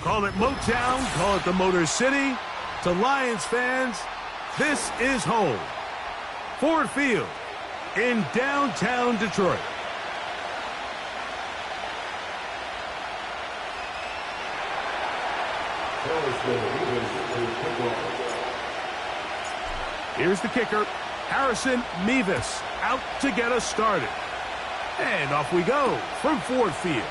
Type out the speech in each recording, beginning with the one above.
Call it Motown, call it the Motor City. To Lions fans, this is home. Ford Field in downtown Detroit. Here's the kicker, Harrison Mevis, out to get us started. And off we go from Ford Field.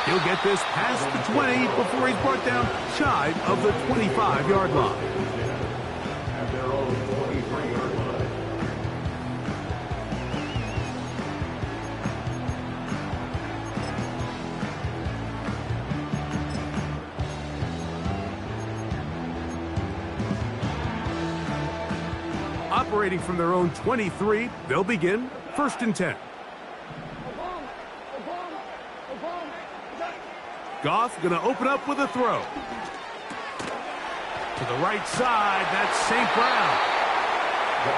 He'll get this past the 20 before he's brought down shy of the 25-yard line. At their own 23-yard line. Operating from their own 23, they'll begin 1st and 10. Goff going to open up with a throw. To the right side, that's St. Brown.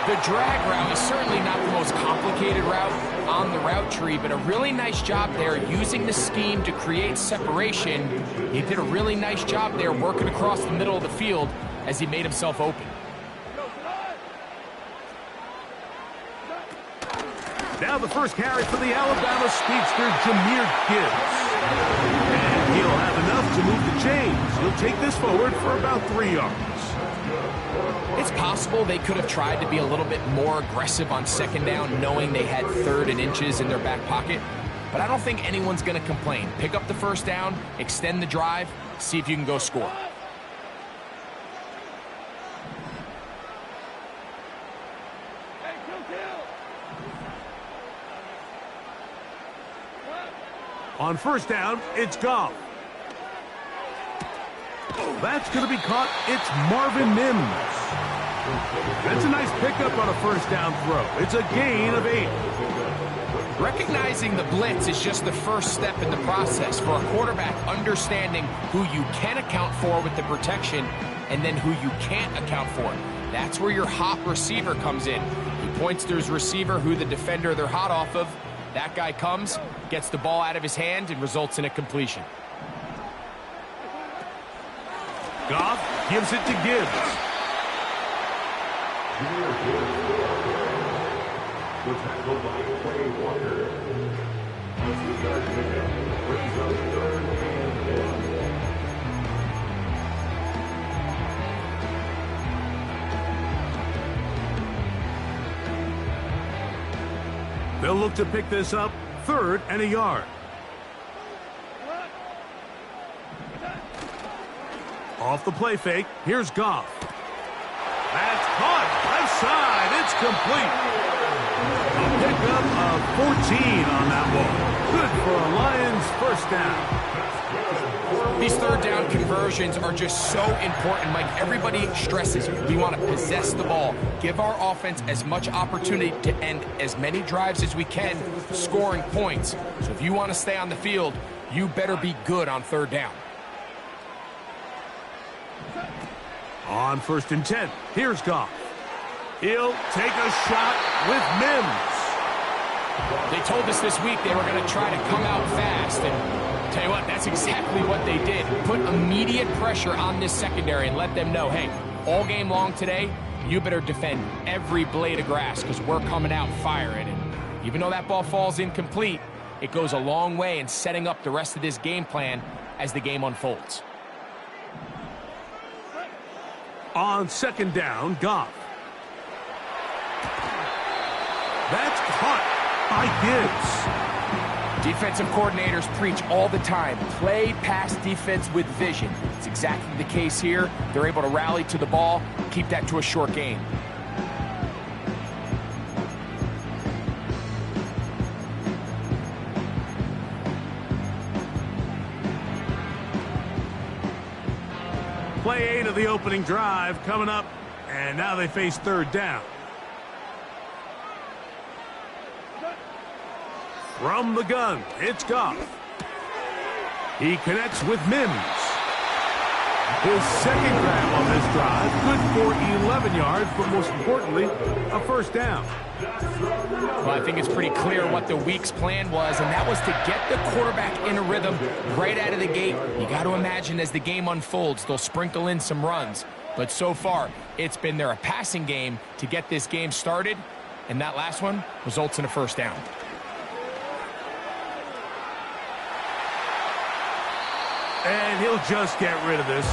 The drag route is certainly not the most complicated route on the route tree, but a really nice job there using the scheme to create separation. He did a really nice job there working across the middle of the field as he made himself open. Now the first carry for the Alabama speedster, Jahmyr Gibbs. And he'll have enough to move the chains. He'll take this forward for about 3 yards. It's possible they could have tried to be a little bit more aggressive on 2nd down, knowing they had 3rd and inches in their back pocket. But I don't think anyone's going to complain. Pick up the 1st down, extend the drive, see if you can go score. On 1st down, it's Goff. That's going to be caught. It's Marvin Mims. That's a nice pickup on a 1st down throw. It's a gain of 8. Recognizing the blitz is just the first step in the process for a quarterback, understanding who you can account for with the protection and then who you can't account for. That's where your hot receiver comes in. He points to his receiver, who the defender they're hot off of. That guy comes, gets the ball out of his hand, and results in a completion. Goff gives it to Gibbs. The tackle by Quay Walker. A 2-yard pickup brings up 3rd and 10. They'll look to pick this up 3rd and a yard. Off the play fake, here's Goff. That's caught, left side, it's complete. A pickup of 14 on that ball. Good for a Lions 1st down. These 3rd down conversions are just so important, Mike. Everybody stresses we want to possess the ball, give our offense as much opportunity to end as many drives as we can, scoring points. So if you want to stay on the field, you better be good on 3rd down. On 1st and 10, here's Goff. He'll take a shot with Mims. They told us this week they were going to try to come out fast, and tell you what, that's exactly what they did. Put immediate pressure on this secondary and let them know, hey, all game long today, you better defend every blade of grass because we're coming out firing. And even though that ball falls incomplete, it goes a long way in setting up the rest of this game plan as the game unfolds. On 2nd down, Goff. That's caught by Gibbs. Defensive coordinators preach all the time, play pass defense with vision. It's exactly the case here. They're able to rally to the ball, keep that to a short gain. Play 8 of the opening drive coming up, and now they face 3rd down. From the gun, it's Goff. He connects with Mims. His second grab on this drive, good for 11 yards, but most importantly, a first down. Well, I think it's pretty clear what the week's plan was, and that was to get the quarterback in a rhythm right out of the gate. You got to imagine as the game unfolds, they'll sprinkle in some runs. But so far, it's been a passing game to get this game started, and that last one results in a first down. And he'll just get rid of this.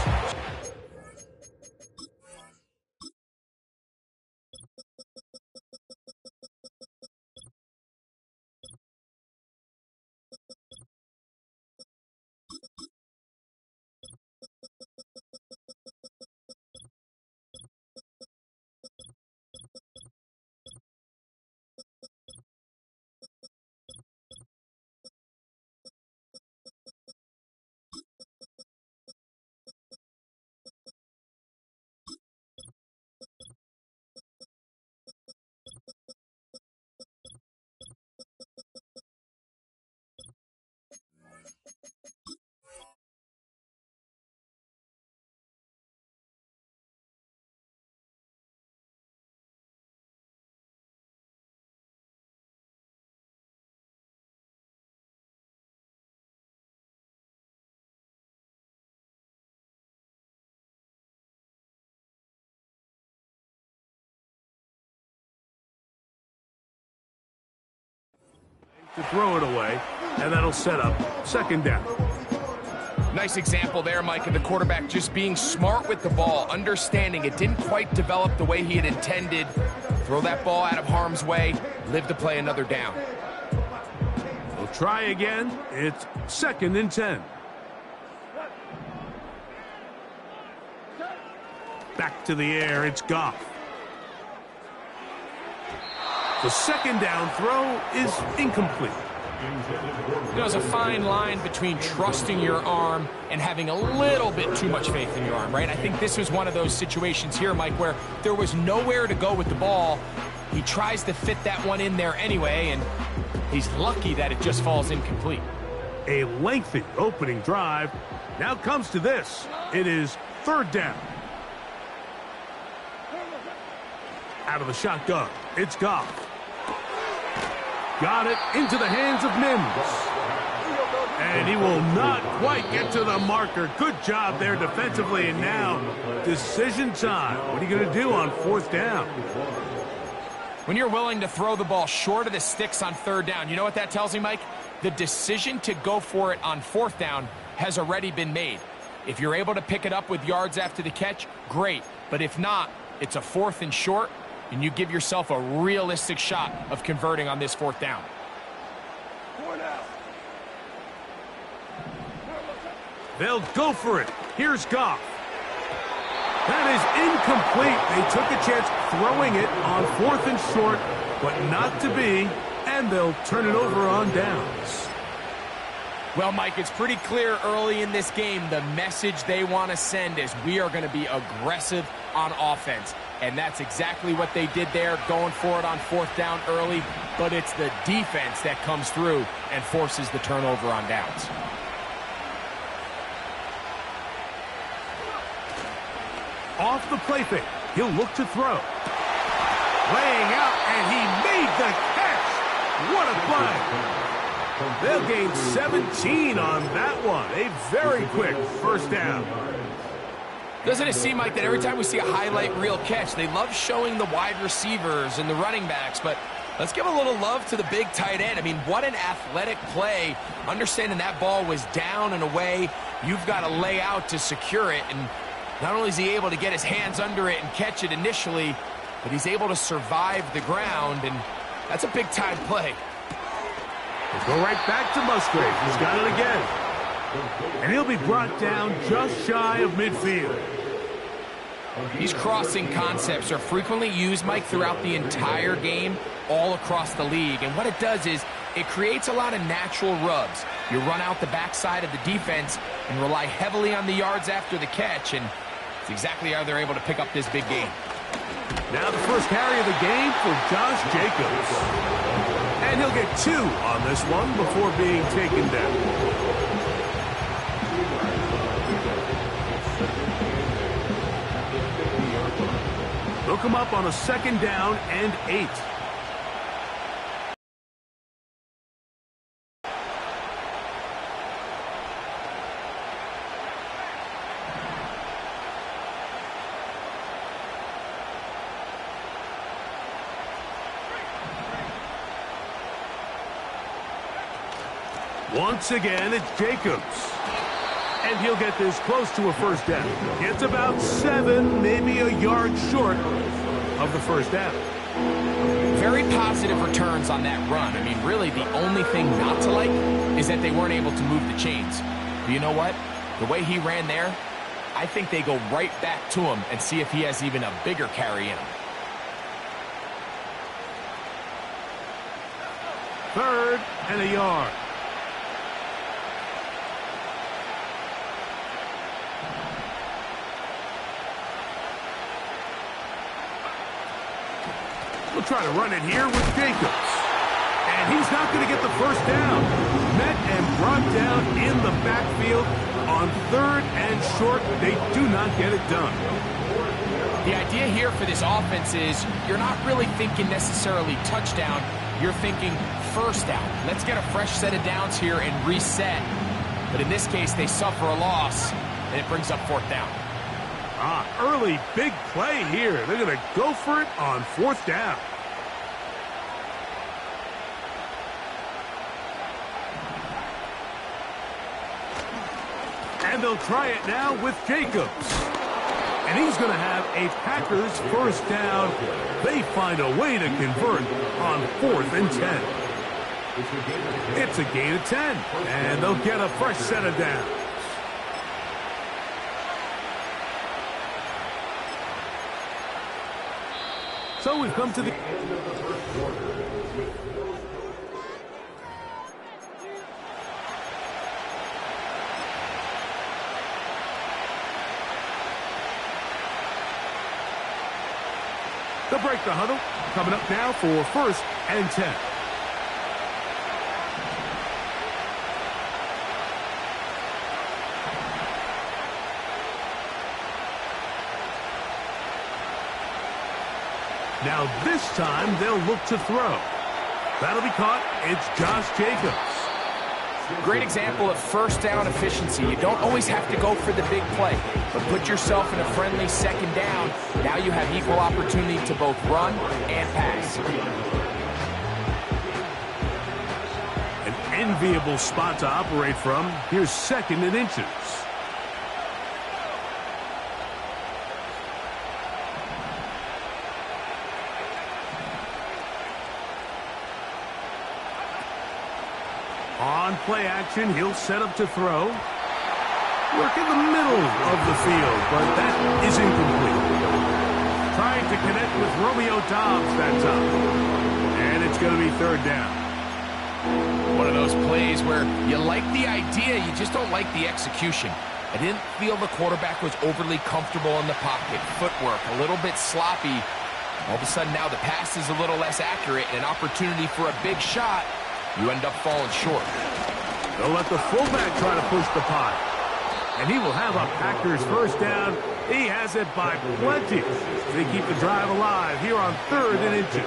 To throw it away, and that'll set up second down. Nice example there, Mike, of the quarterback just being smart with the ball, understanding it didn't quite develop the way he had intended. Throw that ball out of harm's way, live to play another down. We'll try again. It's 2nd and 10. Back to the air, it's Goff. The second down throw is incomplete. There's a fine line between trusting your arm and having a little bit too much faith in your arm, right? I think this was one of those situations here, Mike, where there was nowhere to go with the ball. He tries to fit that one in there anyway, and he's lucky that it just falls incomplete. A lengthy opening drive. Now comes to this. It is 3rd down. Out of the shotgun, it's Goff. Got it into the hands of Mims. And he will not quite get to the marker. Good job there defensively. And now, decision time. What are you going to do on 4th down? When you're willing to throw the ball short of the sticks on 3rd down, you know what that tells me, Mike? The decision to go for it on 4th down has already been made. If you're able to pick it up with yards after the catch, great. But if not, it's a 4th and short, and you give yourself a realistic shot of converting on this 4th down. They'll go for it. Here's Goff. That is incomplete. They took a chance throwing it on 4th and short, but not to be, and they'll turn it over on downs. Well, Mike, it's pretty clear early in this game the message they want to send is we are going to be aggressive on offense. And that's exactly what they did there, going for it on 4th down early. But it's the defense that comes through and forces the turnover on downs. Off the play fake, he'll look to throw. Laying out, and he made the catch. What a play. They'll gain 17 on that one. A very quick first down. Doesn't it seem like that every time we see a highlight reel catch, they love showing the wide receivers and the running backs, but let's give a little love to the big tight end. I mean, what an athletic play. Understanding that ball was down and away, you've got to lay out to secure it, and not only is he able to get his hands under it and catch it initially, but he's able to survive the ground, and that's a big-time play. We'll go right back to Musgrave. He's got it again. And he'll be brought down just shy of midfield. These crossing concepts are frequently used, Mike, throughout the entire game, all across the league. And what it does is it creates a lot of natural rubs. You run out the backside of the defense and rely heavily on the yards after the catch, and it's exactly how they're able to pick up this big game. Now the first carry of the game for Josh Jacobs. And he'll get 2 on this one before being taken down. them up on a 2nd down and 8. Once again, it's Jacobs. And he'll get this close to a 1st down. It's about 7, maybe a yard short of the 1st down. Very positive returns on that run. I mean, really, the only thing not to like is that they weren't able to move the chains. But you know what? The way he ran there, I think they go right back to him and see if he has even a bigger carry in him. 3rd and a yard. We'll try to run it here with Jacobs. And he's not going to get the 1st down. Met and brought down in the backfield on 3rd and short. They do not get it done. The idea here for this offense is you're not really thinking necessarily touchdown. You're thinking 1st down. Let's get a fresh set of downs here and reset. But in this case, they suffer a loss, and it brings up 4th down. Early big play here. They're going to go for it on 4th down. And they'll try it now with Jacobs. And he's going to have a Packers 1st down. They find a way to convert on 4th and 10. It's a gain of 10. And they'll get a fresh set of downs. So we've come to the end of the 1st quarter with They'll break the huddle. Coming up now for 1st and 10. Now this time they'll look to throw. That'll be caught. It's Josh Jacobs. Great example of 1st down efficiency. You don't always have to go for the big play, but put yourself in a friendly 2nd down. Now you have equal opportunity to both run and pass. An enviable spot to operate from. Here's 2nd and inches. On play action, he'll set up to throw. Work in the middle of the field, but that is incomplete. Trying to connect with Romeo Dobbs that time. And it's going to be 3rd down. One of those plays where you like the idea, you just don't like the execution. I didn't feel the quarterback was overly comfortable in the pocket. Footwork, a little bit sloppy. All of a sudden now the pass is a little less accurate and an opportunity for a big shot. You end up falling short. They'll let the fullback try to push the pot. And he will have a Packers 1st down. He has it by plenty. They keep the drive alive here on 3rd and inches.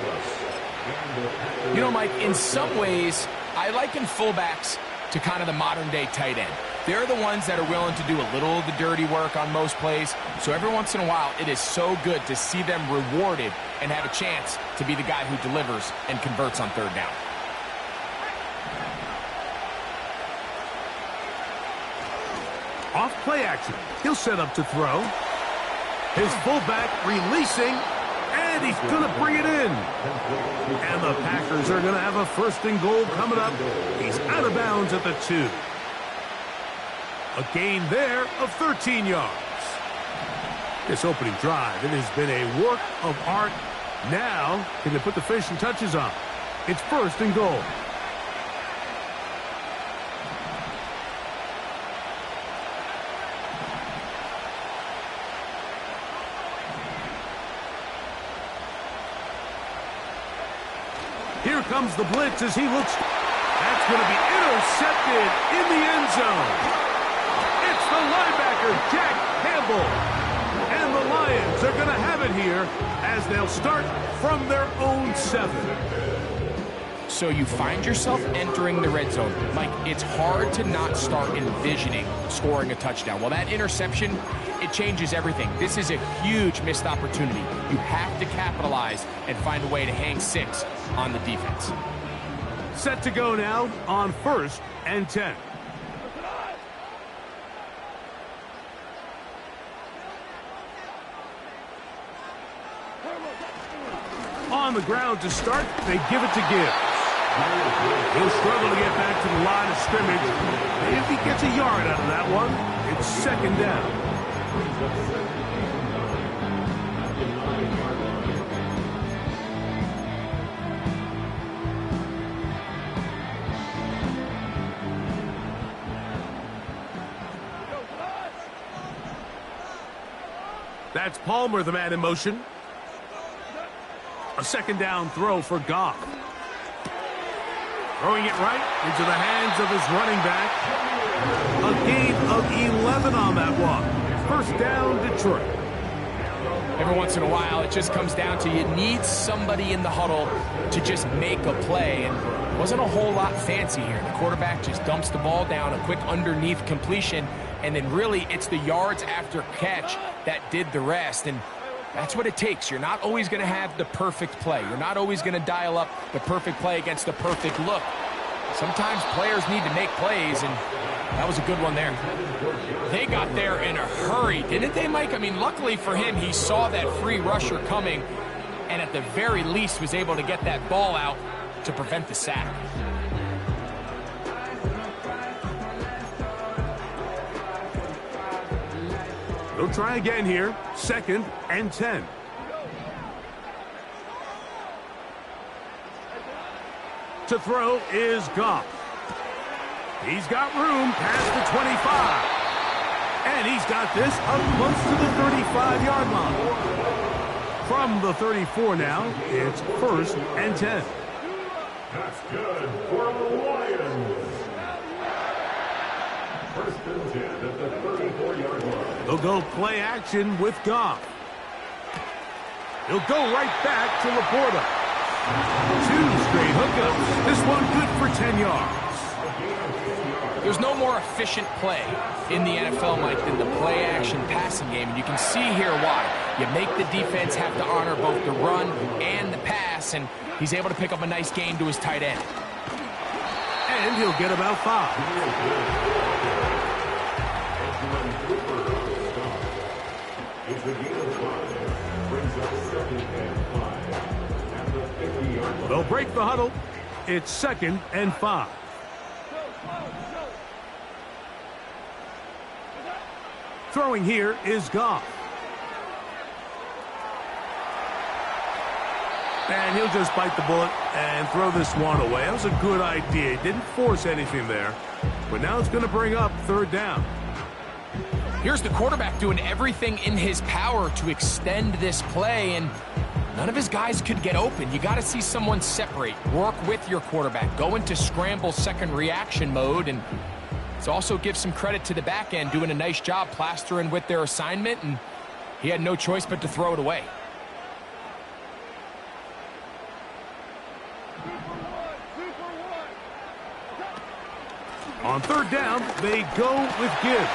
You know, Mike, in some ways, I liken fullbacks to kind of the modern-day tight end. They're the ones that are willing to do a little of the dirty work on most plays. So every once in a while, it is so good to see them rewarded and have a chance to be the guy who delivers and converts on 3rd down. Off play action. He'll set up to throw. His fullback releasing, and he's going to bring it in. And the Packers are going to have a 1st and goal coming up. He's out of bounds at the 2. A gain there of 13 yards. This opening drive, it has been a work of art. Now, can they put the finishing touches on? It's 1st and goal. Here comes the blitz as he looks. That's going to be intercepted in the end zone. It's the linebacker, Jack Campbell. And the Lions are going to have it here as they'll start from their own 7. So you find yourself entering the red zone. Mike, it's hard to not start envisioning scoring a touchdown. Well, that interception, it changes everything. This is a huge missed opportunity. You have to capitalize and find a way to hang 6 on the defense. Set to go now on 1st and 10. On the ground to start, they give it to Gibbs. He'll struggle to get back to the line of scrimmage. If he gets a yard out of that one, it's 2nd down. That's Palmer, the man in motion. A 2nd down throw for Goff. Throwing it right into the hands of his running back. A gain of 11 on that one. 1st down, Detroit. Every once in a while, it just comes down to you need somebody in the huddle to just make a play. And it wasn't a whole lot fancy here. The quarterback just dumps the ball down, a quick underneath completion, and then really it's the yards after catch that did the rest. And that's what it takes. You're not always going to have the perfect play. You're not always going to dial up the perfect play against the perfect look. Sometimes players need to make plays, and that was a good one there. They got there in a hurry, didn't they, Mike? I mean, luckily for him, he saw that free rusher coming, and at the very least was able to get that ball out to prevent the sack. They'll try again here. 2nd and 10. To throw is Goff. He's got room past the 25. And he's got this up close to the 35-yard line. From the 34 now, it's 1st and 10. That's good for the Lions. 1st and 10 at the 34-yard line. They'll go play action with Goff. He'll go right back to Laporta. 2 straight hookups. This one good for 10 yards. There's no more efficient play in the NFL, Mike, than the play-action passing game, and you can see here why. You make the defense have to honor both the run and the pass, and he's able to pick up a nice gain to his tight end. And he'll get about 5. They'll break the huddle. It's 2nd and 5. Throwing here is Goff. And he'll just bite the bullet and throw this one away. That was a good idea. He didn't force anything there. But now it's going to bring up 3rd down. Here's the quarterback doing everything in his power to extend this play, and none of his guys could get open. You got to see someone separate, work with your quarterback, go into scramble second reaction mode, and it also gives some credit to the back end doing a nice job plastering with their assignment, and he had no choice but to throw it away. On 3rd down, they go with Gibbs.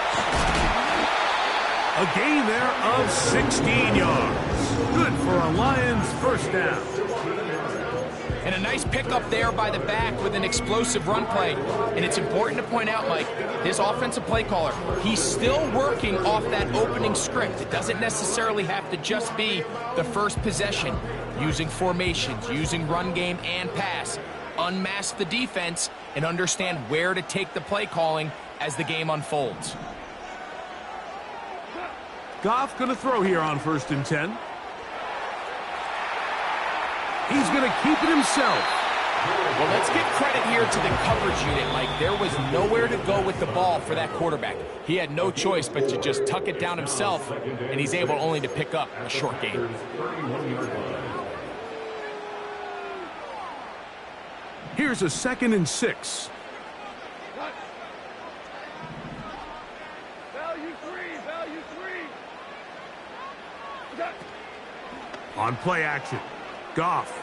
A gain there of 16 yards. Good for a Lions 1st down. And a nice pickup there by the back with an explosive run play. And it's important to point out, Mike, this offensive play caller, he's still working off that opening script. It doesn't necessarily have to just be the first possession. Using formations, using run game and pass. Unmask the defense and understand where to take the play calling as the game unfolds. Goff going to throw here on 1st and 10. He's going to keep it himself. Well, let's give credit here to the coverage unit. Like, there was nowhere to go with the ball for that quarterback. He had no choice but to just tuck it down himself, and he's able only to pick up a short gain. Here's a 2nd and 6. On play action, Goff.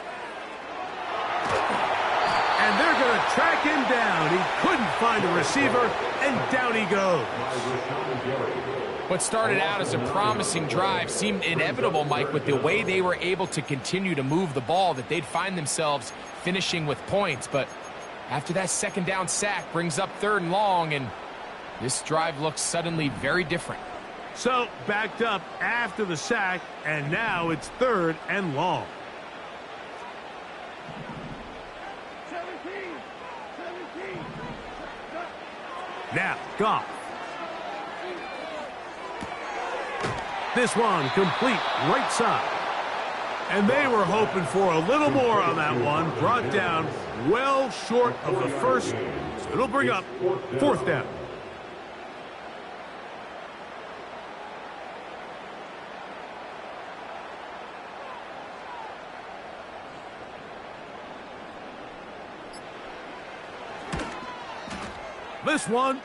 And they're going to track him down. He couldn't find a receiver, and down he goes. What started out as a promising drive seemed inevitable, Mike, with the way they were able to continue to move the ball, that they'd find themselves finishing with points. But after that second down sack brings up 3rd and long, and this drive looks suddenly very different. So backed up after the sack, and now it's 3rd and long. 17. Now, Goff. This one complete right side. And they were hoping for a little more on that one. Brought down well short of the first. So it'll bring up 4th down. This one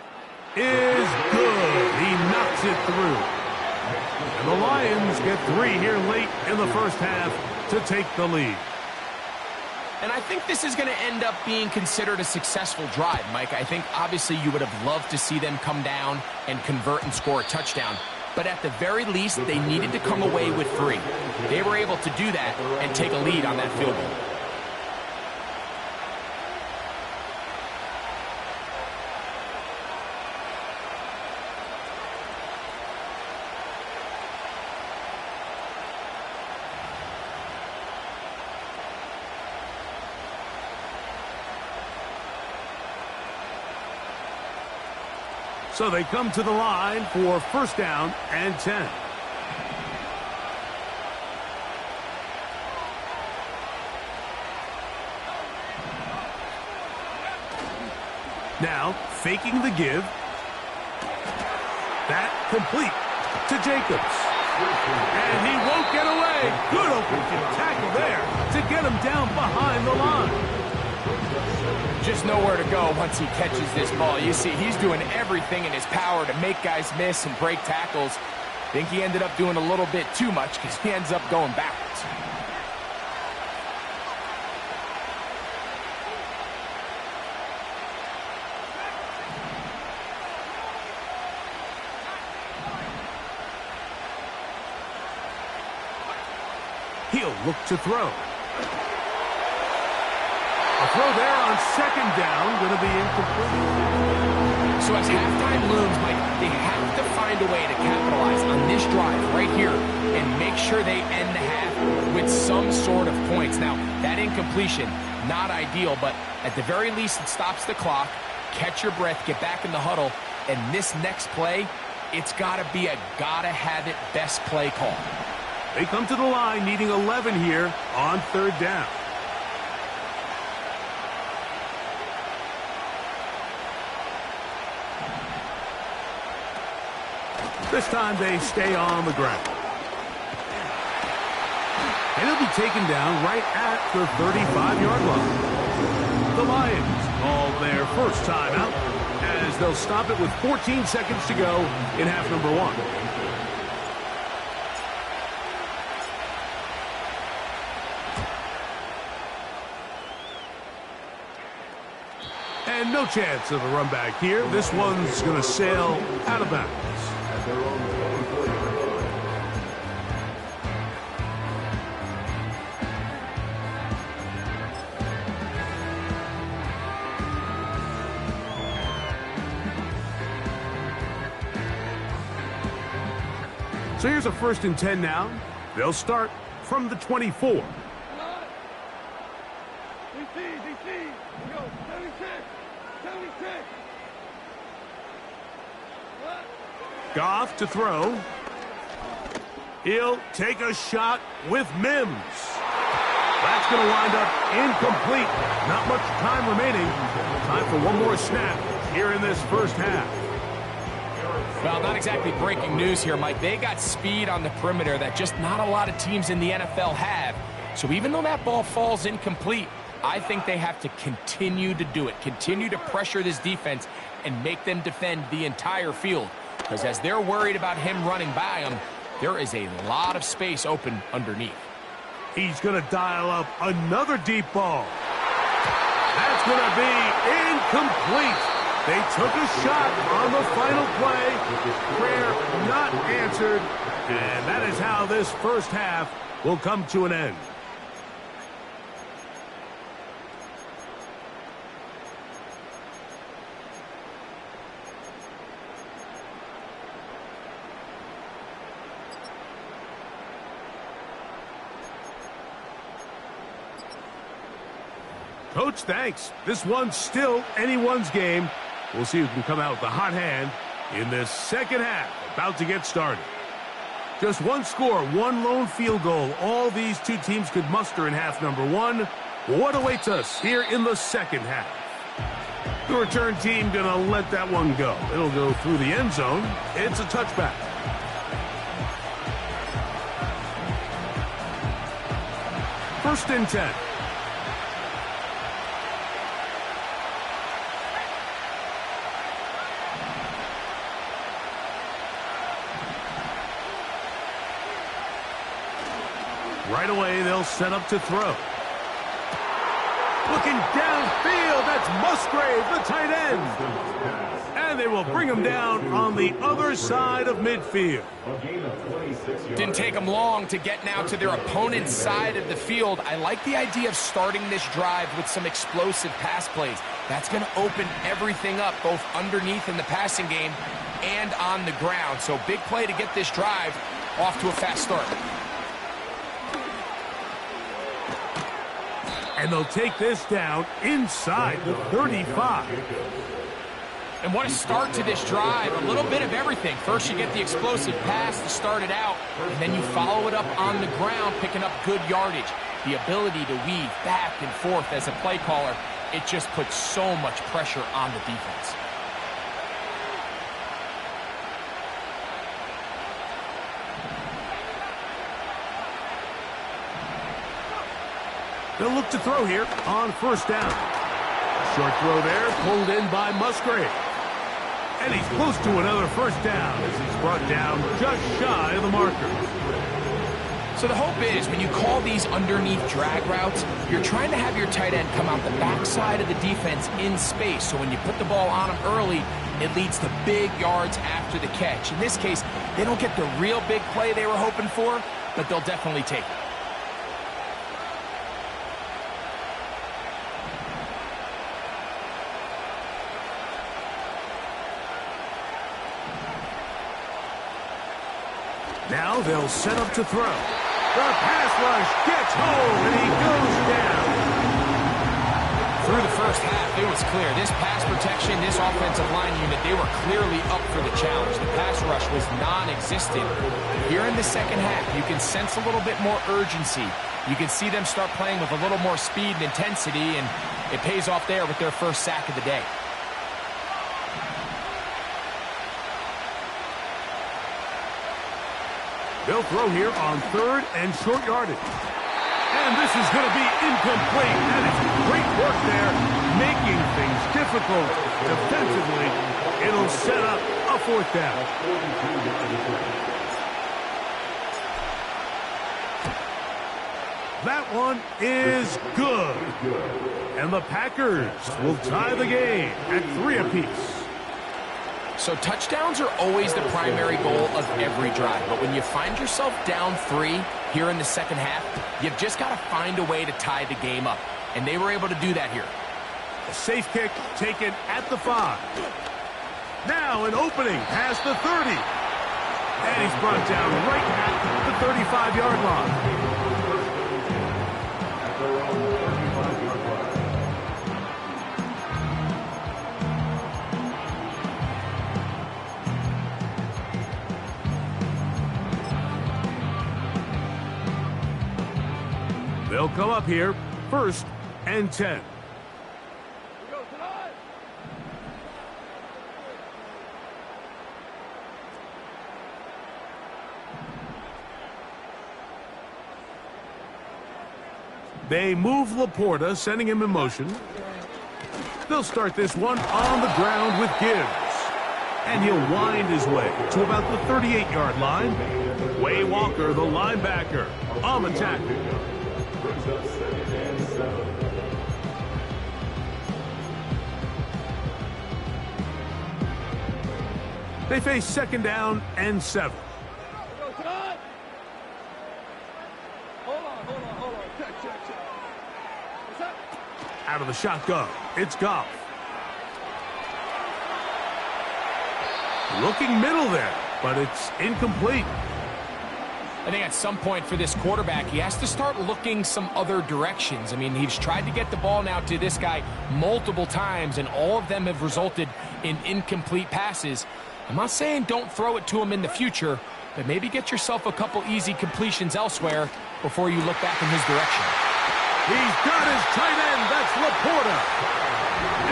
is good. He knocks it through. And the Lions get 3 here late in the first half to take the lead. And I think this is going to end up being considered a successful drive, Mike. I think obviously you would have loved to see them come down and convert and score a touchdown. But at the very least, they needed to come away with 3. They were able to do that and take a lead on that field goal. So they come to the line for 1st down and 10. Now, faking the give. That complete to Jacobs. And he won't get away. Good open tackle there to get him down behind the line. Just nowhere to go once he catches this ball. You see, he's doing everything in his power to make guys miss and break tackles. I think he ended up doing a little bit too much because he ends up going backwards. He'll look to throw. A throw there on 2nd down, going to be incomplete. So as halftime looms, Mike, they have to find a way to capitalize on this drive right here and make sure they end the half with some sort of points. Now, that incompletion, not ideal, but at the very least it stops the clock. Catch your breath, get back in the huddle, and this next play, it's got to be a gotta-have-it best play call. They come to the line needing 11 here on 3rd down. This time they stay on the ground. And he'll be taken down right at the 35-yard line. The Lions call their first timeout as they'll stop it with 14 seconds to go in half number 1. And no chance of a run back here. This one's going to sail out of bounds. So here's a 1st and 10 now. They'll start from the 24. DC, go, 76. Goff to throw. He'll take a shot with Mims. That's going to wind up incomplete. Not much time remaining. Time for one more snap here in this first half. Well, not exactly breaking news here, Mike. They got speed on the perimeter that just not a lot of teams in the NFL have. So even though that ball falls incomplete, I think they have to continue to do it. Continue to pressure this defense and make them defend the entire field. Because as they're worried about him running by them, there is a lot of space open underneath. He's going to dial up another deep ball. That's going to be incomplete. They took a shot on the final play. Prayer not answered. And that is how this first half will come to an end. Coach, thanks. This one's still anyone's game. We'll see who can come out with the hot hand in this second half. About to get started. Just one score, one lone field goal. All these two teams could muster in half number one. What awaits us here in the second half? The return team going to let that one go. It'll go through the end zone. It's a touchback. First and 10. Right away, they'll set up to throw. Looking downfield, that's Musgrave, the tight end. And they will bring him down on the other side of midfield. Didn't take them long to get now to their opponent's side of the field. I like the idea of starting this drive with some explosive pass plays. That's going to open everything up, both underneath in the passing game and on the ground. So big play to get this drive off to a fast start. And they'll take this down inside the 35. And what a start to this drive. A little bit of everything. First, you get the explosive pass to start it out, and then you follow it up on the ground, picking up good yardage. The ability to weave back and forth as a play caller, it just puts so much pressure on the defense. They'll look to throw here on first down. Short throw there, pulled in by Musgrave. And he's close to another first down as he's brought down just shy of the marker. So the hope is when you call these underneath drag routes, you're trying to have your tight end come out the backside of the defense in space. So when you put the ball on him early, it leads to big yards after the catch. In this case, they don't get the real big play they were hoping for, but they'll definitely take it. Now they'll set up to throw. The pass rush gets home, and he goes down. Through the first half, it was clear. This pass protection, this offensive line unit, they were clearly up for the challenge. The pass rush was non-existent. Here in the second half, you can sense a little bit more urgency. You can see them start playing with a little more speed and intensity, and it pays off there with their first sack of the day. They'll throw here on third and short yardage. And this is going to be incomplete. That is great work there, making things difficult defensively. It'll set up a fourth down. That one is good. And the Packers will tie the game at 3 apiece. So touchdowns are always the primary goal of every drive. But when you find yourself down 3 here in the second half, you've just got to find a way to tie the game up. And they were able to do that here. A safe kick taken at the 5. Now an opening past the 30. And he's brought down right at the 35-yard line. They'll come up here, first and 10. They move Laporta, sending him in motion. They'll start this one on the ground with Gibbs. And he'll wind his way to about the 38-yard line. Way Walker, the linebacker, on the tackle. Brings up 2nd and 7. They face 2nd down and 7. Out of the shotgun, it's Goff. Looking middle there, but it's incomplete. I think at some point for this quarterback, he has to start looking some other directions. I mean, he's tried to get the ball now to this guy multiple times, and all of them have resulted in incomplete passes. I'm not saying don't throw it to him in the future, but maybe get yourself a couple easy completions elsewhere before you look back in his direction. He's got his tight end. That's Laporta.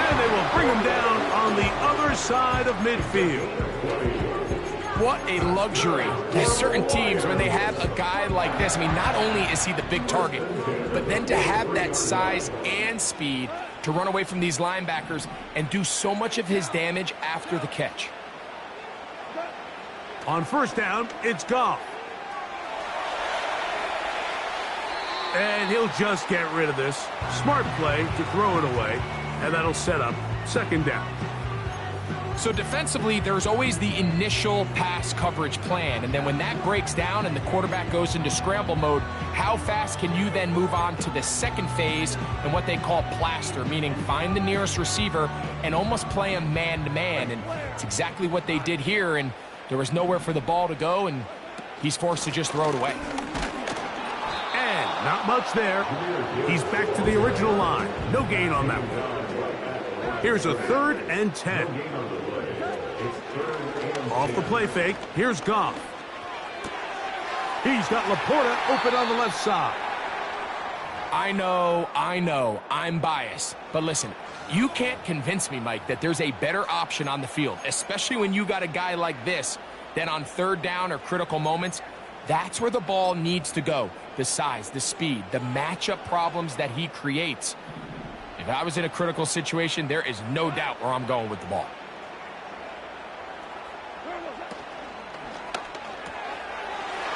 And they will bring him down on the other side of midfield. What a luxury. There's certain teams, when they have a guy like this, I mean, not only is he the big target, but then to have that size and speed to run away from these linebackers and do so much of his damage after the catch. On 1st down, it's Goff. And he'll just get rid of this. Smart play to throw it away, and that'll set up 2nd down. So defensively, there's always the initial pass coverage plan, and then when that breaks down and the quarterback goes into scramble mode, how fast can you then move on to the second phase and what they call plaster, meaning find the nearest receiver and almost play him man-to-man, and it's exactly what they did here, and there was nowhere for the ball to go, and he's forced to just throw it away. And not much there. He's back to the original line. No gain on that one. Here's a 3rd and 10. Off the play fake, here's Goff. He's got Laporta open on the left side. I know, I'm biased. But listen, you can't convince me, Mike, that there's a better option on the field, especially when you got a guy like this, than on 3rd down or critical moments. That's where the ball needs to go. The size, the speed, the matchup problems that he creates. If I was in a critical situation, there is no doubt where I'm going with the ball.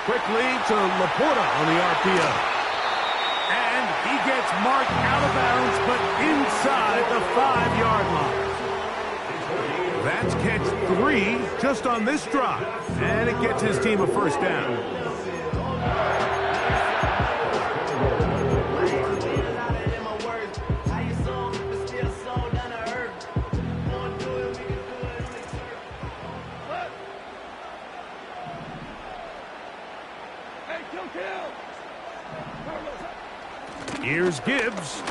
Quick lead to Laporta on the RPO. And he gets marked out of bounds, but inside the 5-yard line. That's catch 3 just on this drive. And it gets his team a 1st down. Here's Gibbs,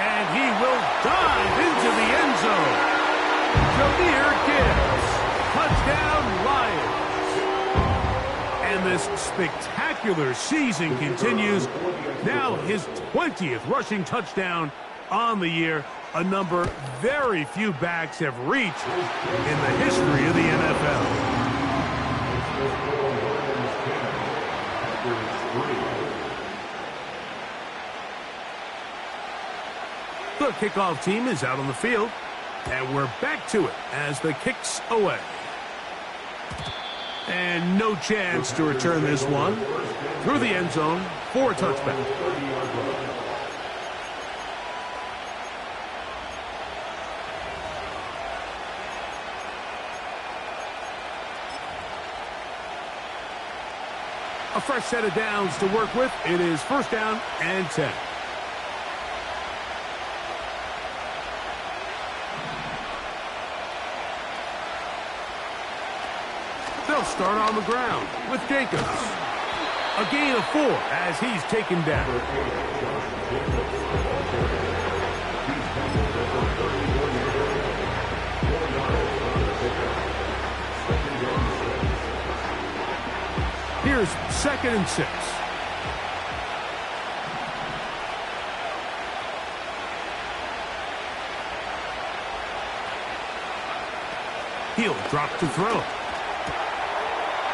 and he will dive into the end zone. Jahmyr Gibbs, touchdown Lions. And this spectacular season continues. Now his 20th rushing touchdown on the year, a number very few backs have reached in the history of the NFL. The kickoff team is out on the field, and we're back to it as the kick's away. And no chance to return this one through the end zone for a touchback. A fresh set of downs to work with. It is 1st down and 10. They'll start on the ground with Jacobs. A gain of 4 as he's taken down. Here's 2nd and 6. He'll drop to throw.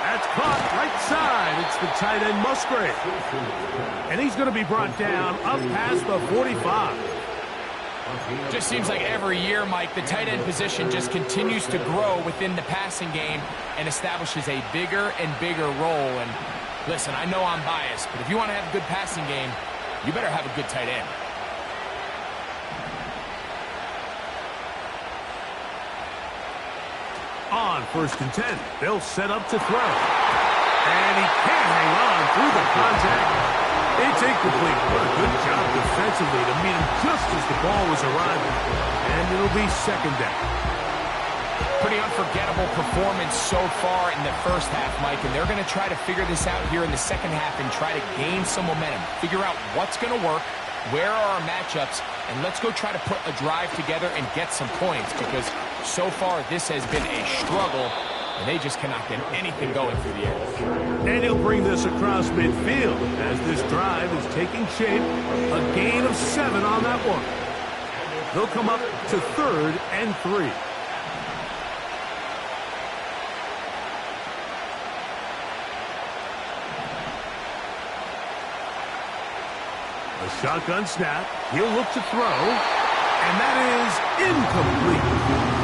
That's caught right side. It's the tight end Musgrave. And he's going to be brought down up past the 45. Just seems like every year, Mike, the tight end position just continues to grow within the passing game and establishes a bigger and bigger role. And listen, I know I'm biased, but if you want to have a good passing game, you better have a good tight end. On 1st and 10, they'll set up to throw. And he can't hang on through the contact. It's incomplete. What a good job defensively to meet him just as the ball was arriving. And it'll be 2nd down. Pretty unforgettable performance so far in the first half, Mike, and they're going to try to figure this out here in the second half and try to gain some momentum, figure out what's going to work, where are our matchups, and let's go try to put a drive together and get some points, because so far this has been a struggle, and they just cannot get anything going through the air. And he'll bring this across midfield as this drive is taking shape. A gain of 7 on that one. They'll come up to 3rd and 3. A shotgun snap. He'll look to throw. And that is incomplete.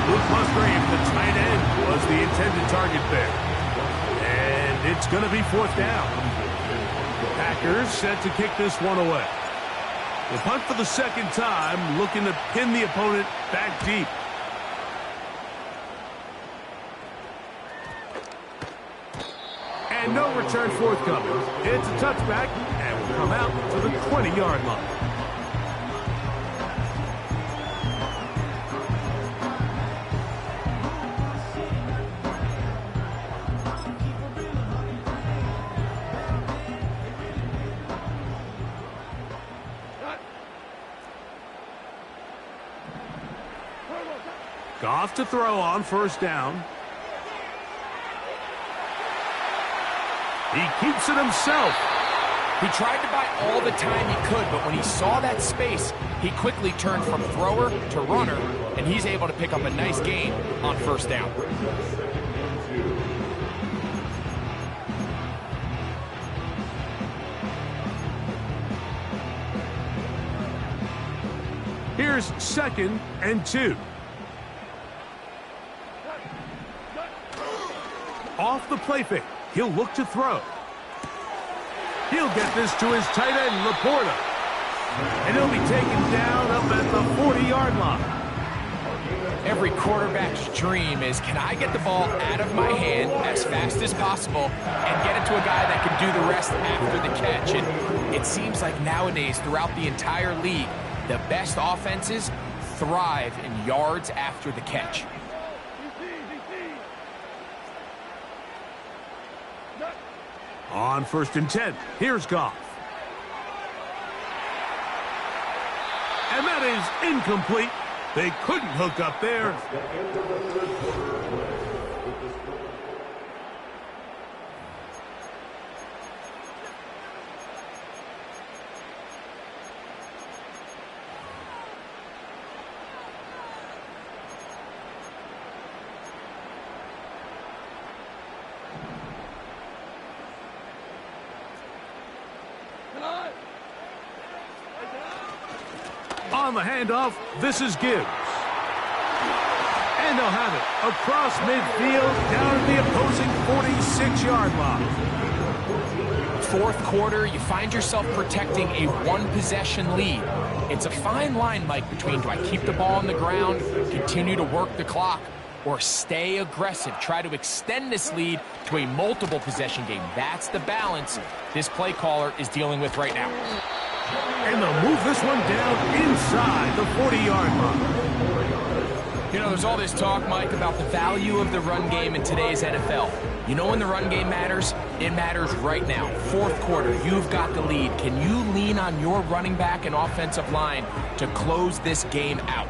Luke Musgrave, the tight end, was the intended target there. And it's going to be 4th down. Packers set to kick this one away. The punt for the 2nd time, looking to pin the opponent back deep. And no return forthcoming. It's a touchback, and will come out to the 20-yard line. Goff to throw on 1st down. He keeps it himself. He tried to buy all the time he could, but when he saw that space, he quickly turned from thrower to runner, and he's able to pick up a nice gain on 1st down. Here's 2nd and 2. Off the play fake. He'll look to throw. He'll get this to his tight end, Laporta. And he'll be taken down up at the 40-yard line. Every quarterback's dream is, can I get the ball out of my hand as fast as possible and get it to a guy that can do the rest after the catch? And it seems like nowadays, throughout the entire league, the best offenses thrive in yards after the catch. On 1st and 10, here's Goff. And that is incomplete. They couldn't hook up there. On the handoff, this is Gibbs. And they'll have it across midfield down at the opposing 46-yard line. 4th quarter, you find yourself protecting a one-possession lead. It's a fine line, Mike, between do I keep the ball on the ground, continue to work the clock, or stay aggressive, try to extend this lead to a multiple possession game. That's the balance this play caller is dealing with right now. And they'll move this one down inside the 40-yard line. You know, there's all this talk, Mike, about the value of the run game in today's NFL. You know when the run game matters? It matters right now. 4th quarter, you've got the lead. Can you lean on your running back and offensive line to close this game out?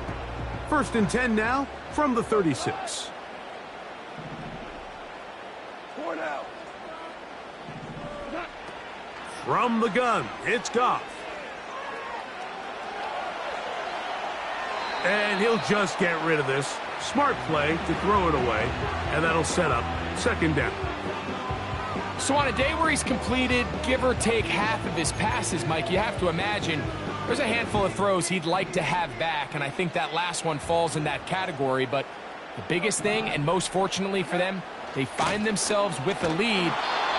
1st and 10 now from the 36. From the gun, it's Goff. And he'll just get rid of this. Smart play to throw it away, and that'll set up 2nd down. So on a day where he's completed, give or take half of his passes, Mike, you have to imagine there's a handful of throws he'd like to have back, and I think that last one falls in that category. But the biggest thing, and most fortunately for them, they find themselves with the lead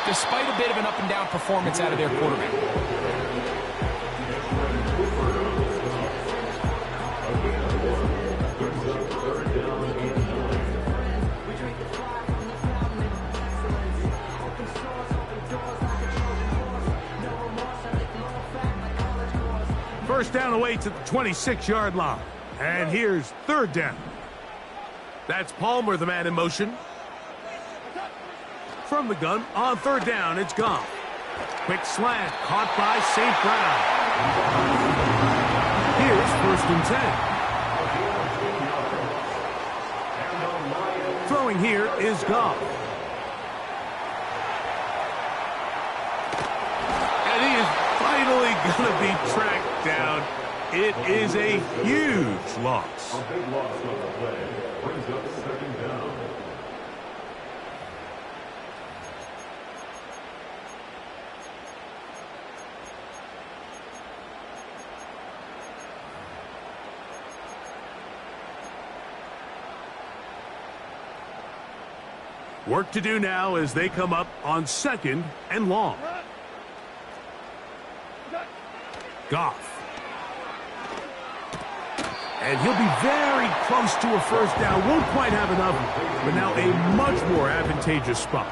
despite a bit of an up-and-down performance out of their quarterback. First down away to the 26-yard line. And here's third down. That's Palmer, the man in motion. From the gun, on third down, it's Goff. Quick slant, caught by St. Brown. Here's first and 10. Throwing here is Goff. And he is finally going to be tracked down. It is a huge loss. A big loss on the play. Brings up second down. Work to do now as they come up on second and long. Goff. And he'll be very close to a first down. Won't quite have enough, but now a much more advantageous spot.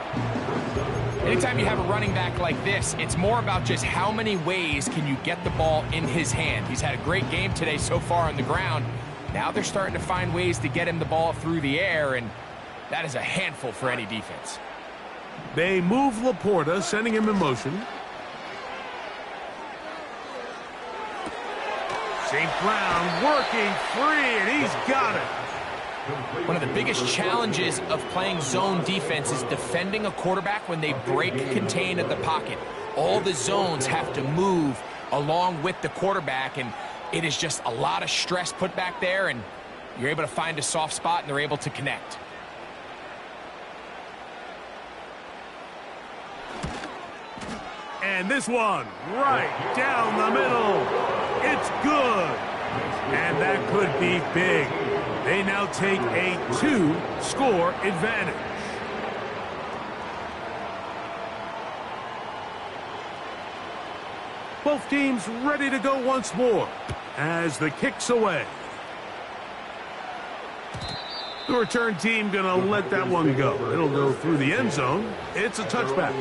Anytime you have a running back like this, it's more about just how many ways can you get the ball in his hand. He's had a great game today so far on the ground. Now they're starting to find ways to get him the ball through the air, and that is a handful for any defense. They move Laporta, sending him in motion. St. Brown working free, and he's got it. One of the biggest challenges of playing zone defense is defending a quarterback when they break contain at the pocket. All the zones have to move along with the quarterback, and it is just a lot of stress put back there, and you're able to find a soft spot, and they're able to connect. And this one, right down the middle. It's good. And that could be big. They now take a 2-score advantage. Both teams ready to go once more as the kick's away. The return team going to let that one go. It'll go through the end zone. It's a touchback.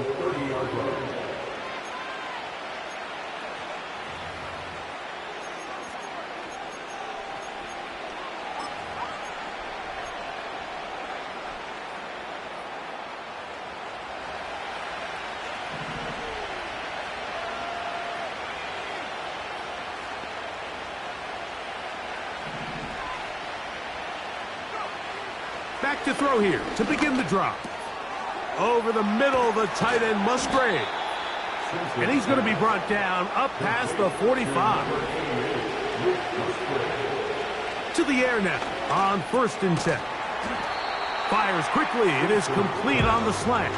Back to throw here to begin the drop. Over the middle, the tight end Musgrave. And he's going to be brought down up past the 45. To the air now on first and 10. Fires quickly. It is complete on the slant.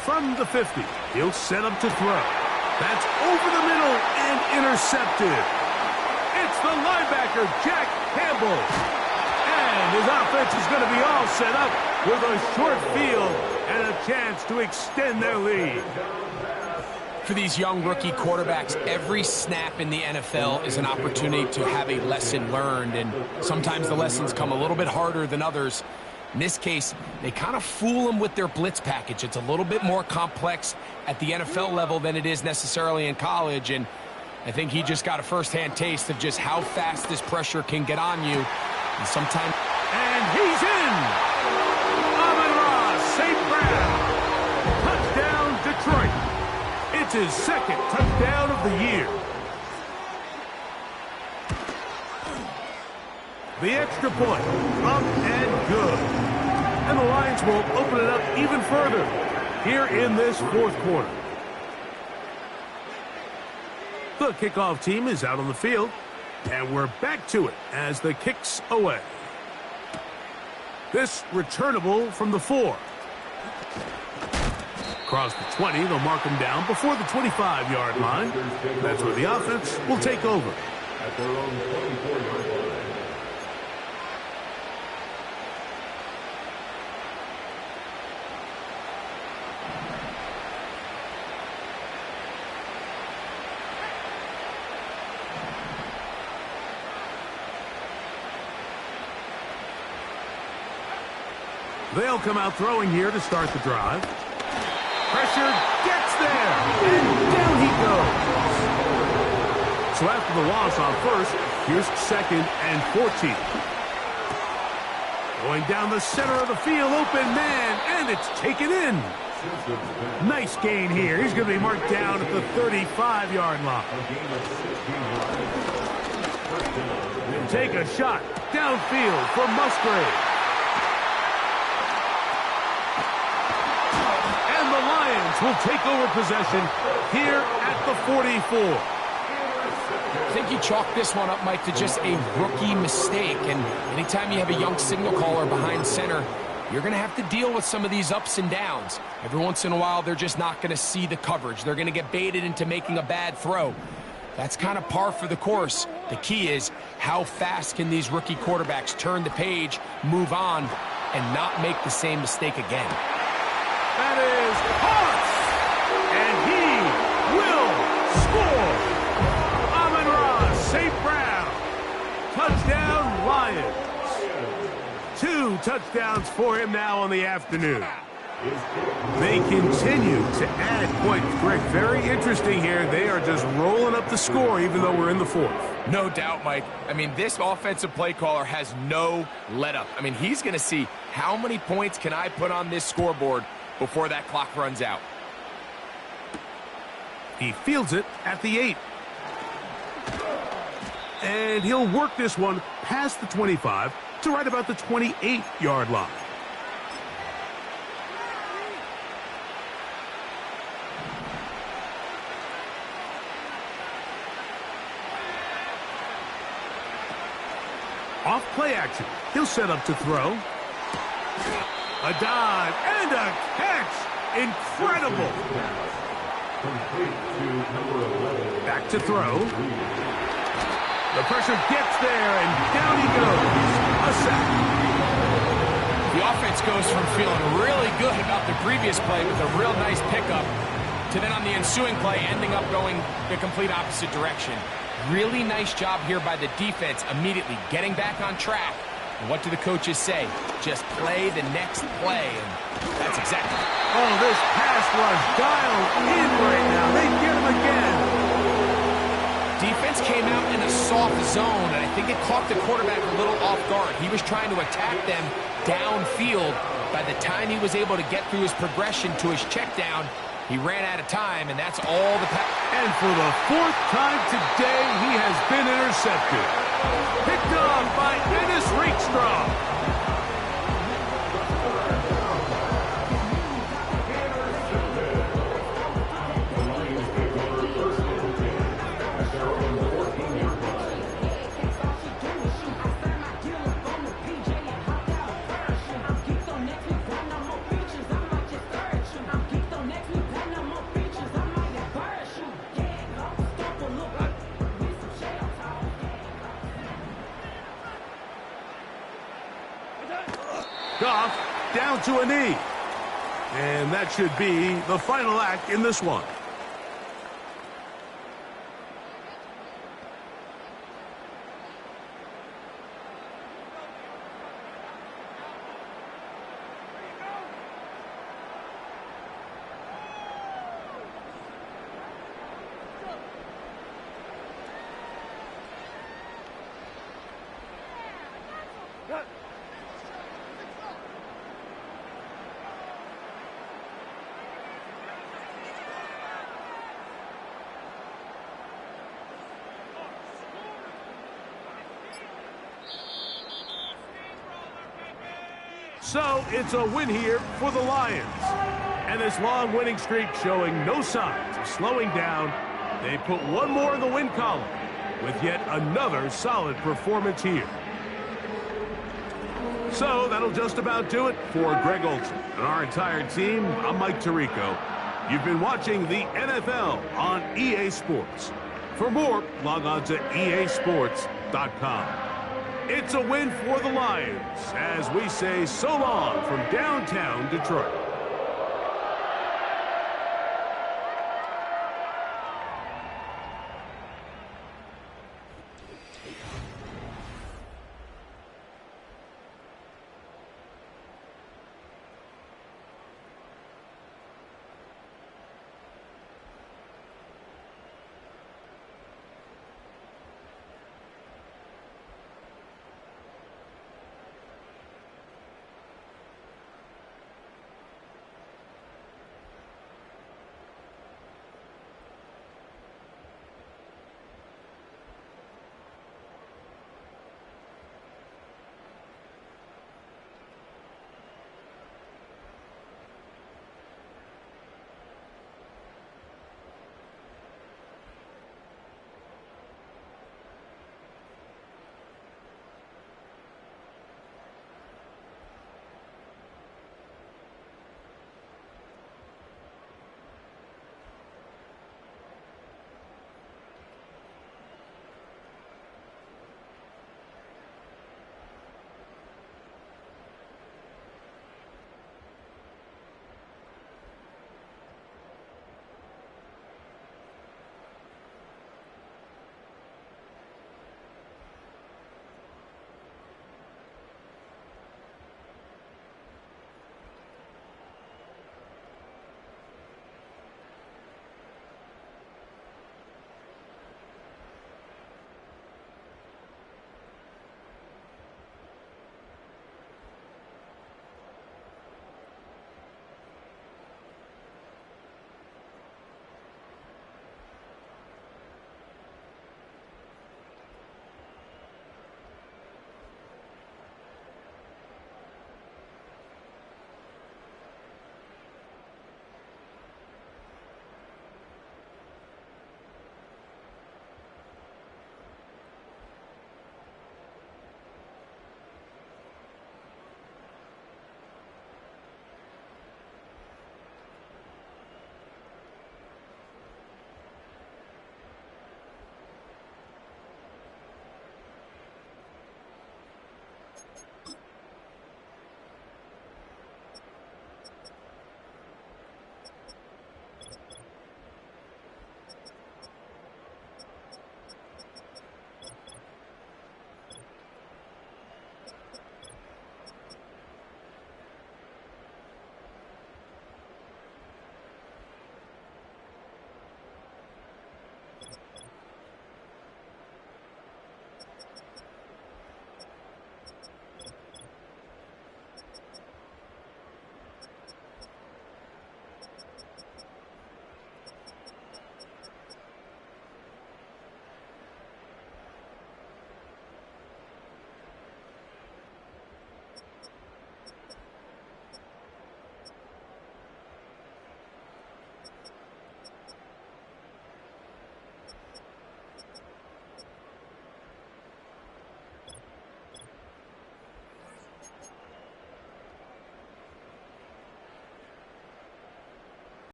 From the 50, he'll set up to throw. That's over the middle and intercepted. It's the linebacker, Jack Campbell. And his offense is going to be all set up with a short field and a chance to extend their lead. For these young rookie quarterbacks, every snap in the NFL is an opportunity to have a lesson learned, and sometimes the lessons come a little bit harder than others. In this case, they kind of fool them with their blitz package. It's a little bit more complex at the NFL level than it is necessarily in college, and I think he just got a first-hand taste of just how fast this pressure can get on you. And sometimes... And he's in! Amon-Ra St. Brown. Touchdown, Detroit. It's his second touchdown of the year. The extra point, up and good. And the Lions will open it up even further here in this fourth quarter. The kickoff team is out on the field, and we're back to it as the kick's away. This returnable from the 4. Across the 20, they'll mark him down before the 25-yard line. That's where the offense will take over. At their own 24-yard line. They'll come out throwing here to start the drive. Pressure gets there, and down he goes. So after the loss on first, here's 2nd and 14. Going down the center of the field, open man, and it's taken in. Nice gain here. He's going to be marked down at the 35-yard line. Take a shot downfield for Musgrave. And the Lions will take over possession here at the 44. I think you chalk this one up, Mike, to just a rookie mistake. And anytime you have a young signal caller behind center, you're going to have to deal with some of these ups and downs. Every once in a while, they're just not going to see the coverage. They're going to get baited into making a bad throw. That's kind of par for the course. The key is, how fast can these rookie quarterbacks turn the page, move on, and not make the same mistake again? That is Haas, and he will score. Amon-Ra St. Brown. Touchdown, Lions. 2 touchdowns for him now on the afternoon. They continue to add points. Greg, very interesting here. They are just rolling up the score even though we're in the 4th. No doubt, Mike. I mean, this offensive play caller has no let-up. I mean, he's going to see how many points can I put on this scoreboard before that clock runs out. He fields it at the 8. And he'll work this one past the 25 to right about the 28-yard line. Off play action. He'll set up to throw. A dive and a catch. Incredible. Back to throw. The pressure gets there, and down he goes. A sack. The offense goes from feeling really good about the previous play with a real nice pickup to then on the ensuing play ending up going the complete opposite direction. Really nice job here by the defense immediately getting back on track. And what do the coaches say? Just play the next play, and that's exactly it. Oh, this pass rush dialed in right now. They get him again. Defense came out in a soft zone, and I think it caught the quarterback a little off guard. He was trying to attack them downfield. By the time he was able to get through his progression to his check down, he ran out of time, and that's all the pass. And for the 4th time today, he has been intercepted. Picked off by Ennis Rakestraw. Goff down to a knee. And that should be the final act in this one. So it's a win here for the Lions. And this long winning streak showing no signs of slowing down. They put one more in the win column with yet another solid performance here. So that'll just about do it for Greg Olson and our entire team. I'm Mike Tirico. You've been watching the NFL on EA Sports. For more, log on to easports.com. It's a win for the Lions as we say so long from downtown Detroit.